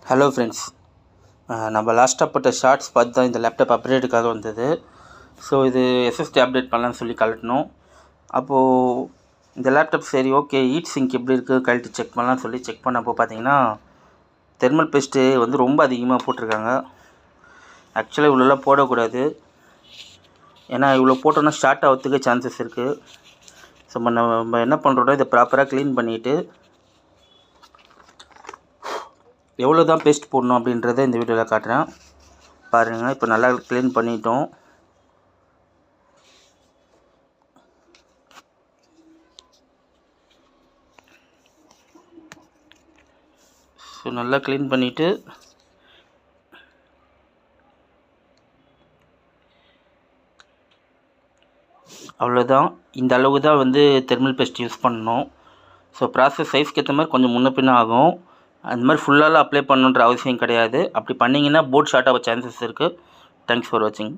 Hello friends, நம்ம லாஸ்ட்டாக போட்ட ஷார்ட்ஸ் பார்த்து தான் இந்த லேப்டாப் அப்டேட்டுக்காக வந்தது. ஸோ இது எஸ்எஸ்டி அப்டேட் பண்ணலான்னு சொல்லி கழட்டணும். அப்போது இந்த லேப்டாப் சரி ஓகே ஹீட் சிங்க் எப்படி இருக்குது கழட்டி செக் பண்ணலான்னு சொல்லி செக் பண்ணப்போ பார்த்தீங்கன்னா தெர்மல் பேஸ்ட்டு வந்து ரொம்ப அதிகமாக போட்டிருக்காங்க. ஆக்சுவலாக இவ்வளோலாம் போடக்கூடாது, ஏன்னா இவ்வளோ போட்டோன்னா ஷார்ட் ஆகிறதுக்கு சான்சஸ் இருக்குது. ஸோ நம்ம என்ன பண்ணுறோன்னா இதை ப்ராப்பராக க்ளீன் பண்ணிவிட்டு எவ்வளோ தான் பேஸ்ட் போடணும் அப்படின்றத இந்த வீடியோவில் காட்டுறேன் பாருங்கள். இப்போ நல்லா க்ளீன் பண்ணிட்டோம். ஸோ நல்லா க்ளீன் பண்ணிவிட்டு அவ்வளோதான். இந்த அளவுக்கு தான் வந்து தெர்மல் பேஸ்ட் யூஸ் பண்ணணும். ஸோ ப்ராசஸ் சைஸ்க்கு ஏற்ற மாதிரி கொஞ்சம் முன்ன பின்ன ஆகும். அந்த மாதிரி ஃபுல்லாலாம் அப்ளை பண்ணணுன்ற அவசியம் கிடையாது. அப்படி பண்ணிங்கன்னா போர்ட் ஷார்ட் ஆக சான்சஸ் இருக்குது. தேங்க்ஸ் ஃபார் வாட்சிங்.